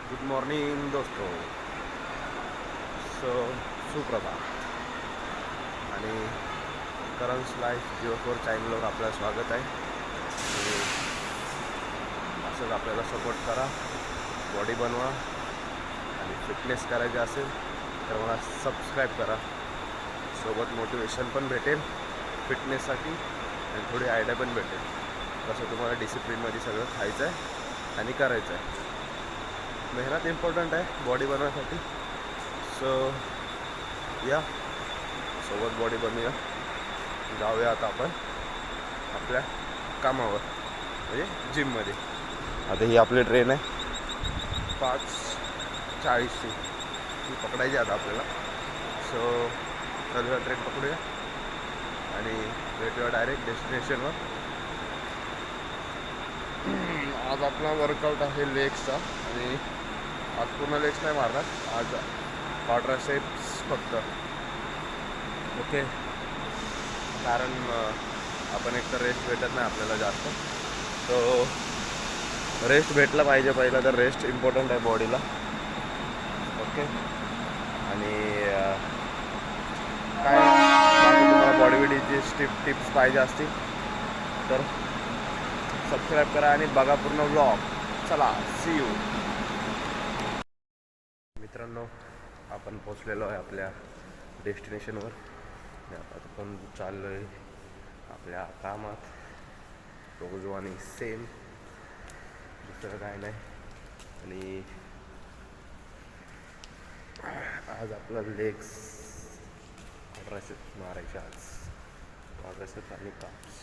Good morning दोस्तों. सुप्रभात आणि करंज लाईफ 04 चॅनलवर आपलं स्वागत आहे. आणि असंच आपल्याला सपोर्ट करा, बॉडी बनवा आणि फिटनेस करायचं असेल तर मला सबस्क्राईब करा. सोबत मोटिवेशन पण भेटेल फिटनेससाठी आणि थोडी आयडिया पण भेटेल कसं तुम्हाला डिसिप्लिनमध्ये सगळं खायचं आहे आणि करायचं आहे. मेहनत इम्पॉर्टंट आहे बॉडी बनवायसाठी. या सोबत बॉडी बनवूया. जाऊया आता आपण आपल्या कामावर म्हणजे जिममध्ये. आता ही आपली ट्रेन आहे 5:40ची, ती पकडायची आता आपल्याला. चलूया ट्रेन पकडूया आणि भेटूया डायरेक्ट डेस्टिनेशनवर. आज आपला वर्कआउट आहे लेग्सचा आणि आज पूर्ण लेग्स नाही मारणार, आज क्वाड्रासेप्स फक्त. ओके, कारण आपण एक तर रेस्ट भेटत नाही आपल्याला जास्त, तो रेस्ट भेटला पाहिजे. पहिला तर रेस्ट इम्पॉर्टंट आहे बॉडीला. ओके, आणि काय बाकी तुम्हाला बॉडीबिल्डिंगची टिप्स पाहिजे असतील तर सबस्क्राईब करा आणि बघा पूर्ण व्लॉग. चला, सी यू मित्रांनो. आपण पोचलेलो आहे आपल्या डेस्टिनेशनवर. आता आपण चाललो आहे आपल्या कामात, रोजवानी सेम, दुसरं काय नाही. आणि आज आपला लेग्स क्वाड्रासेप्स मारायचे. आज क्वाड्रासेप्स आणि काप्स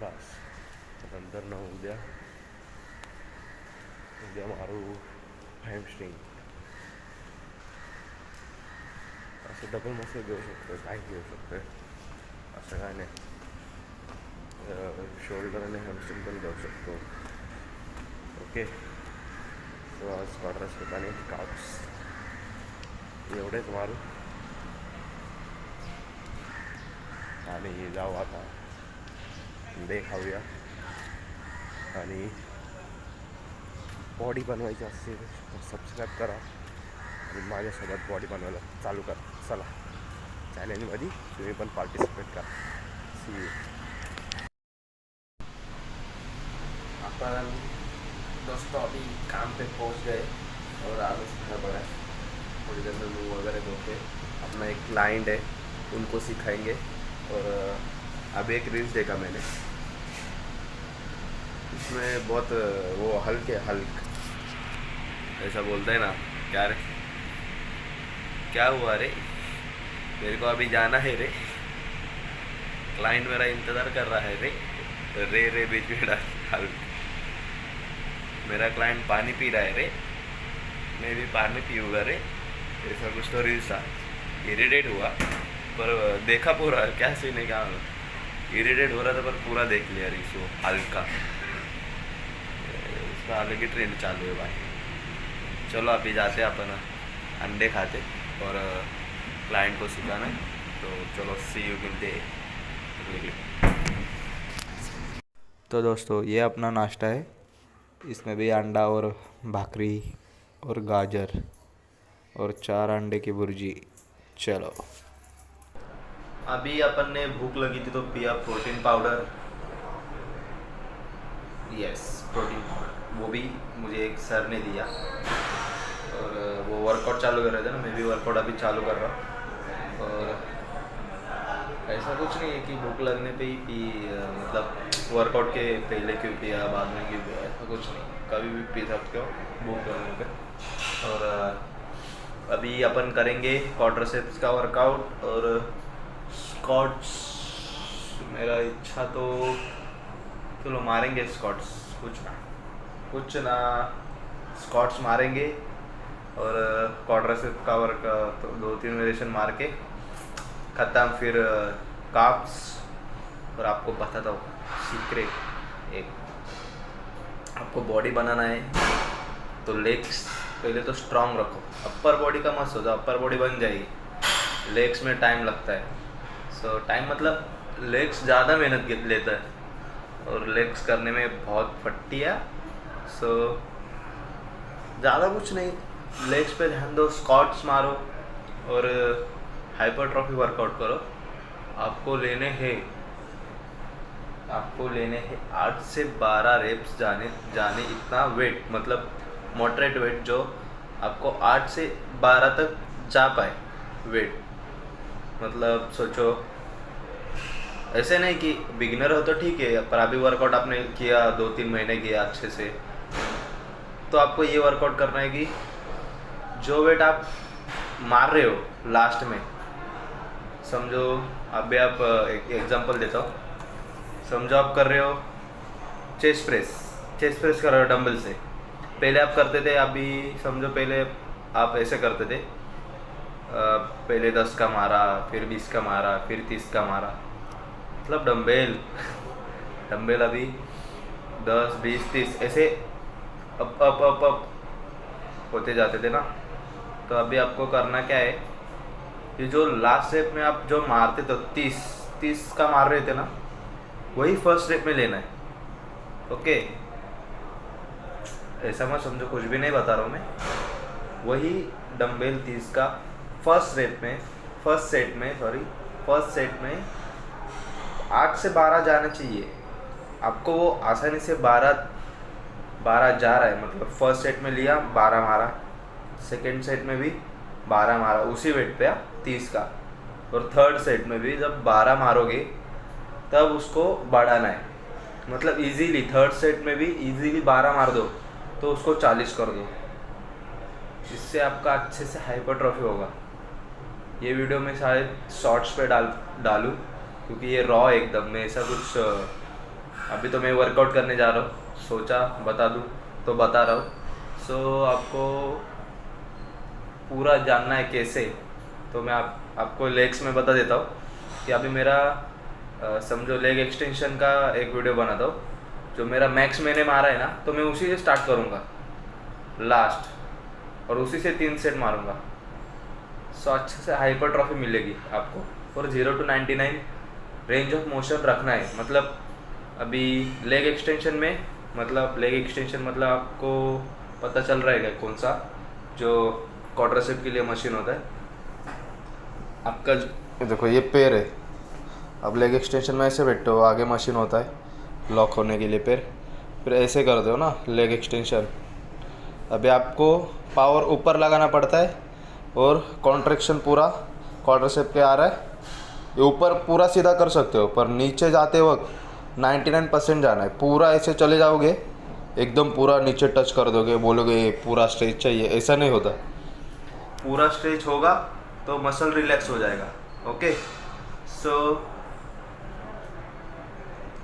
बस. नंतर न उद्या मारू हॅमस्ट्रिंग. असं डबल मसल घेऊ शकतो, काय घेऊ शकतो, असं काय नाही. शोल्डर आणि हॅमस्ट्रिंग पण घेऊ शकतो. ओके, सो आज क्वाड्रासेप्स आणि काप्स एवढेच मारू आणि जाऊ आता अंडे खाऊया. आणि बॉडी बनवायची असेल तर सबस्क्राईब करा आणि माझ्यासोबत बॉडी बनवायला चालू करा. चला, चॅलेंजमध्ये तुम्ही पण पार्टिसिपेट करा. सी यू. अपन दोस्तों अभी काम पे पहुंच गए और आगे से खड़ा पड़ा है. थोड़ी देर में मुँह वगैरह धो के अपना एक क्लाइंट है उनको सिखाएंगे. और अभी एक रील्स देखा मैंने, इसमें बहुत वो हल्क ऐसा बोलता है ना, क्या रे, क्या हुआ रे, मेरे को अभी जाना है रे, क्लाइंट मेरा इंतज़ार कर रहा है रे. रे रे बीच में डाल हल्क. मेरा क्लाइंट पानी पी रहा है रे, मैं भी पानी पीऊँगा रे. ऐसा कुछ तो रील्स था. इरिटेट हुआ पर देखा पूरा, क्या सीन है, क्या इरिटेट हो रहा था पर पूरा देख लिया रील्स. वो हल्का उसका अलग ही ट्रेंड चालू है भाई. चलो अभी जाते हैं अपन अंडे खाते और क्लाइंट को सिखाना है. तो चलो, सी यू, मिलते हैं. तो दोस्तों ये अपना नाश्ता है. इसमें भी अंडा और भाकरी और गाजर और 4 अंडे की भुर्जी. चलो, अभी अपन ने भूख लगी थी तो पिया protein powder. Yes, protein powder, वो भी मुझे एक सर ने दिया. और वो वर्कआउट चालू कर रहे थे ना, मैं भी वर्कआउट अभी चालू कर रहा हूँ. और ऐसा कुछ नहीं है कि भूख लगने पे ही पी, मतलब वर्कआउट के पहले क्यों पिया बाद में क्यों पिया, ऐसा कुछ नहीं. कभी भी पी सकते हो भूख लगने पे. और अभी अपन करेंगे क्वाड्रासेप्स का वर्कआउट और स्क्वाट्स. मेरा इच्छा तो चलो मारेंगे स्क्वाट्स, कुछ ना स्क्वाट्स मारेंगे. और क्वाड्रासेप्स का वर्क तो 2-3 वेरिएशन मार के ख़त्म. फिर काप्स. और आपको बताता हूँ सीक्रेट एक, आपको बॉडी बनाना है तो लेग्स पहले तो स्ट्रांग रखो. अपर बॉडी का मत सोचो, अपर बॉडी बन जाएगी, लेग्स में टाइम लगता है. सो टाइम मतलब लेग्स ज़्यादा मेहनत लेता है और लेग्स करने में बहुत फट्टी है. सो ज़्यादा कुछ नहीं, लेग्स पे ध्यान दो, स्क्वाट्स मारो और हाइपरट्रॉफी वर्कआउट करो। आपको लेने हैं आपको लेने हैं 8 से 12 रेप्स जाने जाने इतना वेट, मतलब मॉडरेट वेट जो आपको 8 से 12 तक जा पाए वेट। मतलब सोचो, ऐसे नहीं कि बिगिनर हो तो ठीक है, पर अभी वर्कआउट आपने किया 2-3 महीने किया अच्छे से, तो आपको ये वर्कआउट करना है कि जो वेट आप मार रहे हो लास्ट में, समझो अभी आप एक एग्जांपल देता हूँ। समझो आप कर रहे हो चेस्ट प्रेस कर रहे हो डंबल से। पहले आप करते थे, अभी समझो पहले आप ऐसे करते थे, पहले 10 का मारा, फिर 20 का मारा, फिर 30 का मारा, मतलब डंबल अभी 10, 20, 30 ऐसे अप अप अप अप होते जाते थे ना। तो अभी आपको करना क्या है, ये जो लास्ट स्टेप में आप जो मारते थे 30 का मार रहे थे ना, वही फर्स्ट स्टेप में लेना है। ओके, ऐसा मत समझो, कुछ भी नहीं बता रहा हूँ मैं। वही डंबल 30 का फर्स्ट सेट में 8 से 12 जाना चाहिए आपको। वो आसानी से 12 जा रहा है, मतलब फर्स्ट सेट में लिया 12 मारा, सेकेंड सेट में भी 12 मारा उसी वेट पे 30 का, और थर्ड सेट में भी जब 12 मारोगे तब उसको बढ़ाना है। मतलब इजीली थर्ड सेट में भी इजीली 12 मार दो तो उसको 40 कर दो। इससे आपका अच्छे से हाइपरट्रॉफी होगा। ये वीडियो मैं शायद शॉर्ट्स पे डालूँ, क्योंकि ये रॉ एकदम में ऐसा कुछ अभी तो मैं वर्कआउट करने जा रहा हूँ, सोचा बता दूँ तो बता रहा हूँ। सो आपको पूरा जानना है कैसे, तो मैं आपको लेग्स में बता देता हूँ कि अभी मेरा समझो लेग एक्सटेंशन का एक वीडियो बनाता हूँ। जो मेरा मैक्स मैंने मारा है ना, तो मैं उसी से स्टार्ट करूँगा लास्ट, और उसी से 3 सेट मारूँगा। सो अच्छे से हाइपरट्रॉफी मिलेगी आपको। और 0 to 99 रेंज ऑफ मोशन रखना है। मतलब अभी लेग एक्सटेंशन मतलब आपको पता चल रहा है कौन सा जो क्वाड्रिसेप के लिए मशीन होता है आपका। देखो ये पैर है, अब लेग एक्सटेंशन में ऐसे बैठते हो, आगे मशीन होता है लॉक होने के लिए पैर, फिर ऐसे कर दो ना लेग एक्सटेंशन। अभी आपको पावर ऊपर लगाना पड़ता है और कॉन्ट्रैक्शन पूरा क्वाड्रिसेप पे आ रहा है। ये ऊपर पूरा सीधा कर सकते हो, पर नीचे जाते वक्त 99% जाना है। पूरा ऐसे चले जाओगे एकदम पूरा नीचे टच कर दोगे, बोलोगे पूरा स्ट्रेच चाहिए, ऐसा नहीं होता। पूरा स्ट्रेच होगा तो मसल रिलैक्स हो जाएगा। ओके, सो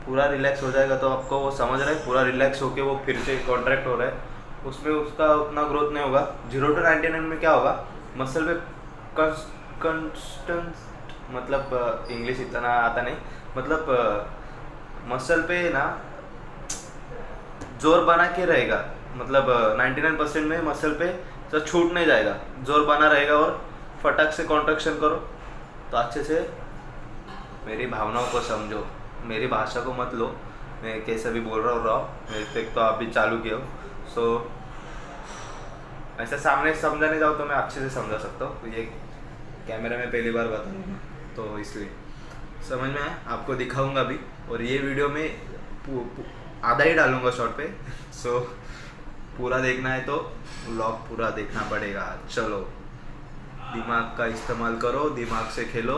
पूरा रिलैक्स हो जाएगा तो आपको वो समझ रहे हैं, पूरा रिलैक्स होके वो फिर से कॉन्ट्रैक्ट हो रहा है, उसमें उसका उतना ग्रोथ नहीं होगा। 0 to 99 में क्या होगा, मसल पे कंस्टेंट, मतलब इंग्लिश इतना आता नहीं, मतलब मसल पे ना जोर बना के रहेगा। मतलब 99% में मसल पे तो छूट नहीं जाएगा, जोर बना रहेगा। और फटाक से कॉन्ट्रैक्शन करो तो अच्छे से मेरी भावनाओं को समझो, मेरी भाषा को मत लो, मैं कैसे भी बोल रहा हूँ मेरे तक तो आप भी चालू किए हो। सो ऐसे सामने समझाने जाओ तो मैं अच्छे से समझा सकता हूँ, तो ये कैमरे में पहली बार बता रहा हूँ तो इसलिए समझ में आया। आपको दिखाऊंगा भी, और ये वीडियो में आधा ही डालूंगा शॉर्ट पे। सो पूरा देखना है तो व्लॉग पूरा देखना पड़ेगा। चलो, दिमाग का इस्तेमाल करो, दिमाग से खेलो।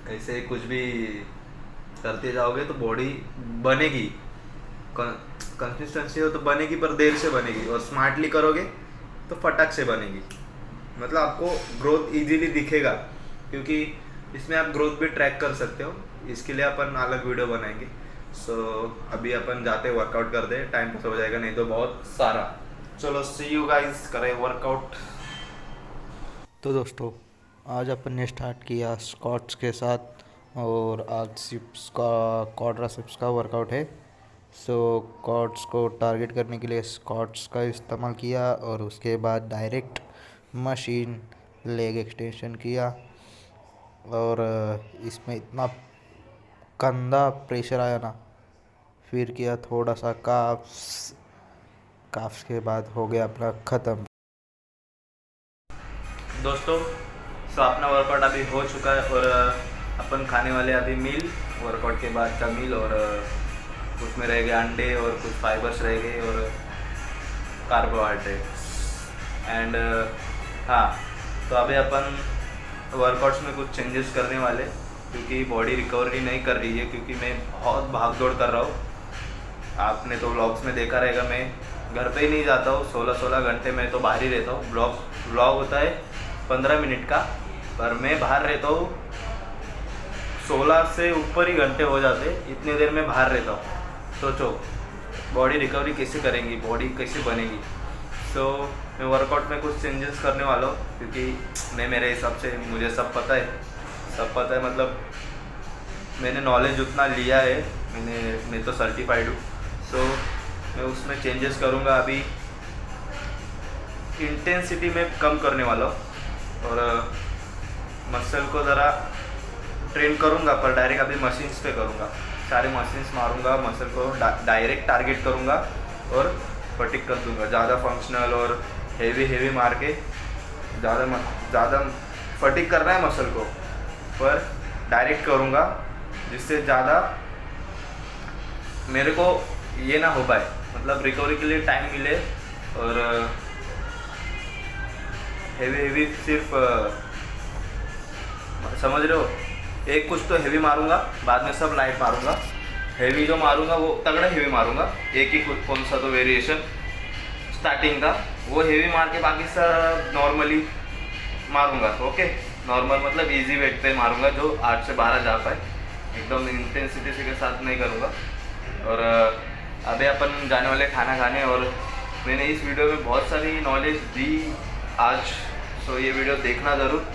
ऐसे कुछ भी करते जाओगे तो बॉडी बनेगी, कंसिस्टेंसी हो तो बनेगी, पर देर से बनेगी। और स्मार्टली करोगे तो फटाक से बनेगी। मतलब आपको ग्रोथ इजीली दिखेगा, क्योंकि इसमें आप ग्रोथ भी ट्रैक कर सकते हो। इसके लिए अपन अलग वीडियो बनाएंगे। सो अभी अपन जाते वर्कआउट करते, टाइम पास हो जाएगा नहीं तो बहुत सारा। चलो, सी यू गाइस, करें वर्कआउट। तो दोस्तों, आज अपन ने स्टार्ट किया स्क्वाट्स के साथ, और आज सिप्स का क्वाड्रिसेप्स का वर्कआउट है। सो क्वाड्स को टारगेट करने के लिए स्क्वाट्स का इस्तेमाल किया, और उसके बाद डायरेक्ट मशीन लेग एक्सटेंशन किया। और इसमें इतना गंदा प्रेशर आया ना। फिर किया थोड़ा सा काफ्स के बाद हो गया अपना ख़त्म। दोस्तों सो अपना वर्कआउट अभी हो चुका है और अपन खाने वाले अभी मील, वर्कआउट के बाद का मील, और उसमें रह गए अंडे और कुछ फाइबर्स रह गए और कार्बोहाइड्रेट एंड हाँ। तो अभी अपन वर्कआउट्स में कुछ चेंजेस करने वाले, क्योंकि बॉडी रिकवरी नहीं कर रही है, क्योंकि मैं बहुत भाग दौड़ कर रहा हूँ। आपने तो व्लॉग्स में देखा रहेगा, मैं घर पे ही नहीं जाता हूँ, 16-16 घंटे मैं तो बाहर ही रहता हूँ। व्लॉग होता है 15 मिनट का, पर मैं बाहर रहता हूँ 16 से ऊपर ही घंटे हो जाते, इतनी देर में बाहर रहता हूँ। सोचो बॉडी रिकवरी कैसे करेंगी, बॉडी कैसे बनेगी। सो मैं वर्कआउट में कुछ चेंजेस करने वाला हूँ, क्योंकि मैं मेरे हिसाब से, मुझे सब पता है, मतलब मैंने नॉलेज उतना लिया है, मैं तो सर्टिफाइड हूँ। सो मैं उसमें चेंजेस करूँगा। अभी इंटेंसिटी में कम करने वाला हूँ और मसल को ज़रा ट्रेन करूँगा, पर डायरेक्ट अभी मशीन्स पे करूँगा। सारे मशीन्स मारूँगा, मसल को डायरेक्ट टारगेट करूँगा और फटिक कर दूँगा। ज़्यादा फंक्शनल और हेवी मार के ज़्यादा फटिक करना है मसल को, पर डायरेक्ट करूँगा, जिससे ज़्यादा मेरे को ये ना हो पाए, मतलब रिकवरी के लिए टाइम मिले। और हेवी सिर्फ समझ रहे हो, एक कुछ तो हेवी मारूंगा, बाद में सब लाइट मारूंगा। हेवी जो मारूंगा वो तगड़ा हेवी मारूंगा, एक ही कौन सा तो वेरिएशन स्टार्टिंग का, वो हेवी मार के बाकी सब नॉर्मली मारूंगा। ओके, नॉर्मल मतलब इजी वेट पे मारूंगा, जो 8 से 12 जा पाए, एकदम इंटेंसिटी के साथ नहीं करूँगा। और अभी अपन जाने वाले खाना खाने, और मैंने इस वीडियो में बहुत सारी नॉलेज दी आज, सो ये वीडियो देखना ज़रूर।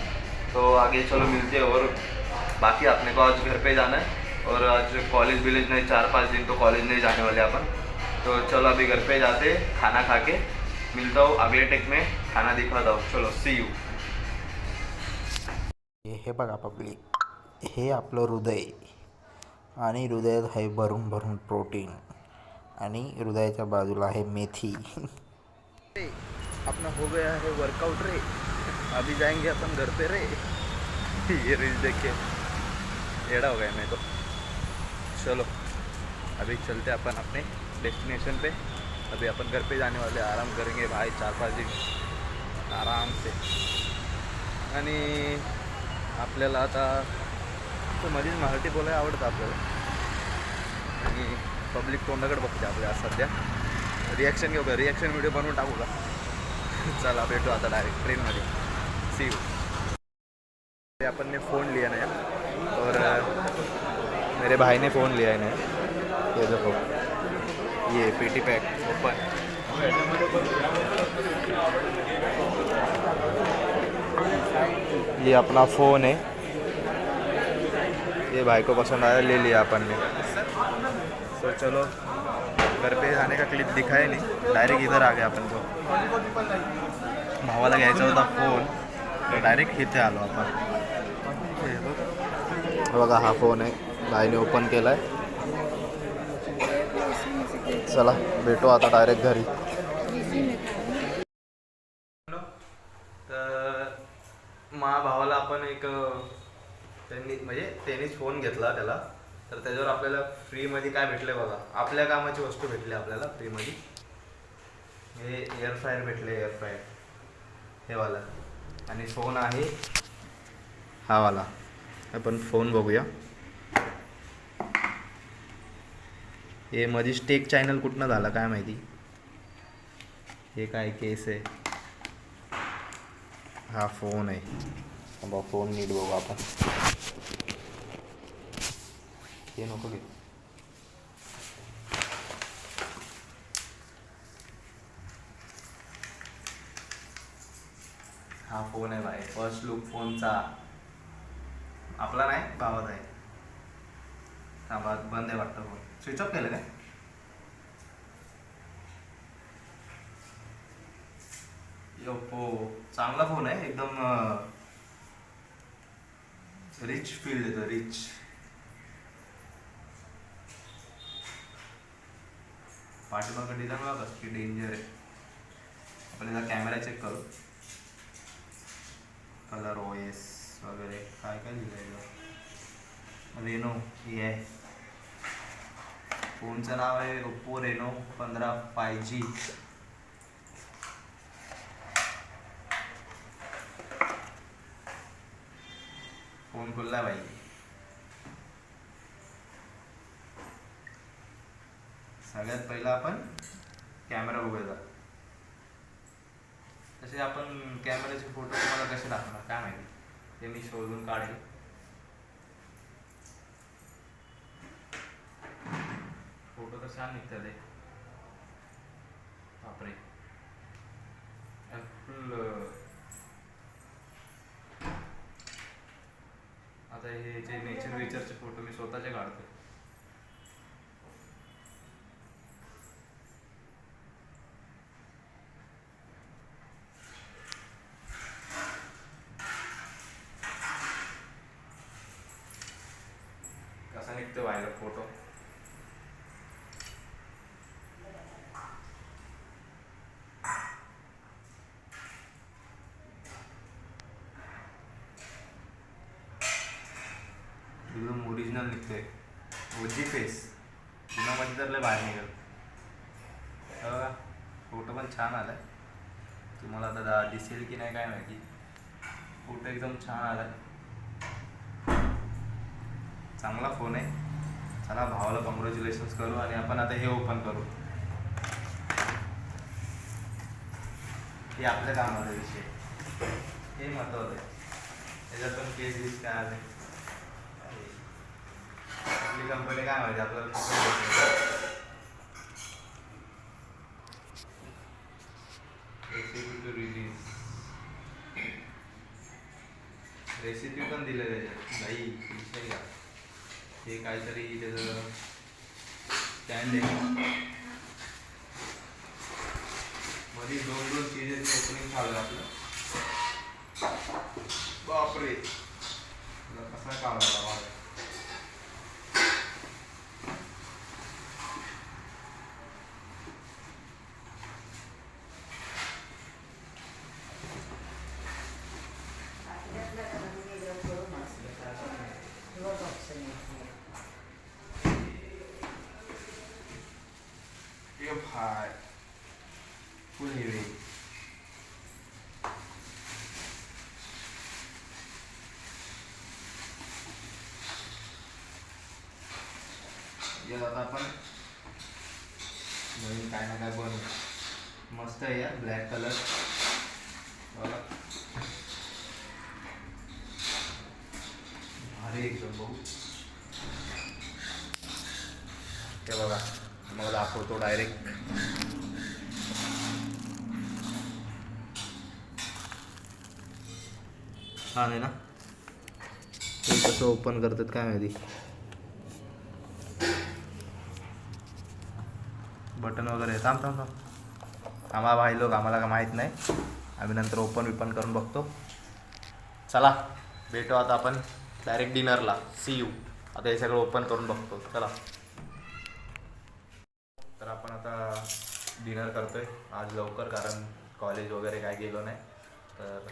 तो आगे चलो मिलते हैं। और बाकी अपने को आज घर पे जाना है, और आज कॉलेज विलेज नहीं, 4-5 दिन तो कॉलेज नहीं जाने वाले अपन। तो चलो अभी घर पे जाते, खाना खा के मिलता हूँ अगले टेक में, खाना दिखवाता हूँ। चलो सी यू। हे बघा पब्लिक, हे आपलं हृदय, आणि हृदयात आहे भरून भरून प्रोटीन, आणि हृदयाच्या बाजूला आहे मेथी। अपना हो गया है वर्कआउट रे, अभी जाएंगे अपन घर पे रे। ये रील देख के एड़ा हो गया मैं तो। चलो अभी चलते अपन अपने डेस्टिनेशन पे। अभी अपन घर पे जाने वाले, आराम करेंगे भाई 4-5 दिन आराम से। आणि आपल्याला आता तो मधीच मराठी बोलायला आवडतं आपल्याला, आणि पब्लिक तोंडाकडे बघते आपल्या आज सध्या। रिॲक्शन घेऊ का, रिॲक्शन व्हिडिओ बनवून टाकू का? चला भेटू आता डायरेक्ट ट्रेनमध्ये, सी यू। अपन ने फ़ोन लिया नया, और मेरे भाई ने फ़ोन लिया है नया। ये देखो, ये पेटी पैक ओपन, ये अपना फ़ोन है, ये भाई को पसंद आया, ले लिया अपन ने। तो चलो घर पे जाने का क्लिप दिखाया नहीं, डायरेक्ट इधर आ गया अपन को। भावाला घ्यायचा होता फ़ोन, तो डायरेक्ट इथे आलो आपण। बघा हा फोन आहे, भाईने ओपन केला आहे। चला भेटू आता डायरेक्ट घरी। तर भावाला आपण एक त्यांनीच फोन घेतला त्याला, तर त्याच्यावर आपल्याला फ्रीमध्ये काय भेटले बघा, आपल्या कामाची वस्तू भेटली आपल्याला फ्रीमध्ये। हे एअर फ्रायर भेटले, एअर फ्रायर हे वाला, आणि फोन आहे हा वाला। आपण फोन बघूया, हे मधीच टेक चॅनल कुठनं झाला काय माहिती। हे काय केस आहे, हा फोन आहे। बघा फोन नीट बघू आपण, हे नको घे। हा फोन आहे भाई, फर्स्ट लुक फोनचा, आपला नाही भावाचा आहे। हा बंद आहे वाटतं फोन, स्विच ऑफ केलं काय? ओप्पो चांगला फोन आहे, एकदम रिच फील देतो, रिच। पाठीमागं डिझाईन बघा की डेंजर आहे. आपण याचा कॅमेरा चेक करू. कलर OS वगैरे काय काय दिलं आहे. रेनो हे आहे. फोनचं नाव आहे ओप्पो रेनो 15 5G. फोन खुलला भाई. सगळ्यात पहिला आपण कॅमेरा बघूया. तसे आपण कॅमेऱ्याचे फोटो तुम्हाला कसे दाखवणार काय माहिती, ते मी शोधून काढेल. फोटो तर छान निघतात आहे. बापरे फुल. आता हे जे नेचरचे फोटो मी स्वतःचे काढतो. कसा निघतो व्हायला फोटो. एकदम ओरिजिनल निघतोय. OG फेस जुनामध्ये तर लय बाहेर निघेल. बघा फोटो पण छान आलाय. तुम्हाला आता दिसेल की नाही काय माहिती. फोटो एकदम छान आलाय. चांगला फोन आहे. चला भावाला कॉंग्रॅच्युलेशन्स करू आणि आपण आता हे ओपन करू. हे आपल्या कामाचा विषय, हे महत्त्वाचं आहे. त्याच्यातून केस दिस काय आले. आपली कंपनी काय माहिती आपल्याला. Recipe to release. रेसिपी पण दिलेलं आहे भाई. विषय का हे काहीतरी त्याचं स्टँड आहे. मध्ये 2 चीजेस ओपनिंग झालं आपलं. बापरे कसा काढला बाबा. भाई फुल हेवी. यात आता आपण नवीन काय ना काय बनवू. मस्त आहे यार ब्लॅक कलर. बघा भारी एकदम भाऊ. ते बघा तुम्हाला दाखवतो डायरेक्ट. हा नाही ना, ते कसं ओपन करतात काय माहिती. बटन वगैरे थांब आम्हाला भाई लोक आम्हाला का माहीत नाही. आम्ही नंतर ओपन करून बघतो. चला भेटू आता आपण डायरेक्ट डिनरला. C you. आता हे सगळं ओपन करून बघतो. चला. तर आपण आता डिनर करतोय आज लवकर, कारण कॉलेज वगैरे काय गेलो नाही. तर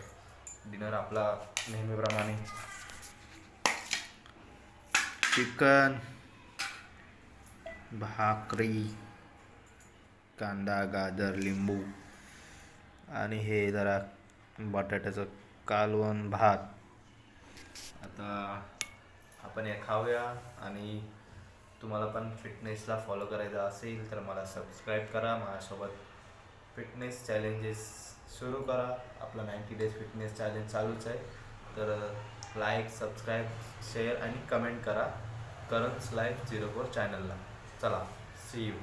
डिनर आपला नेहमीप्रमाणे चिकन, भाकरी, कांदा, गाजर, लिंबू आणि हे जरा बटाट्याचं कालवण भात. आता आपण हे खाऊया. आणि तुम्हाला पण फिटनेसला फॉलो करायचं असेल तर मला सबस्क्राईब करा. माझ्यासोबत फिटनेस चॅलेंजेस सुरू करा. आपला 90 डेज फिटनेस चॅलेंज चालूच आहे. तर लाईक, सबस्क्राईब, शेअर आणि कमेंट करा करंज लाईफ 04 चॅनलला. चला सी यू.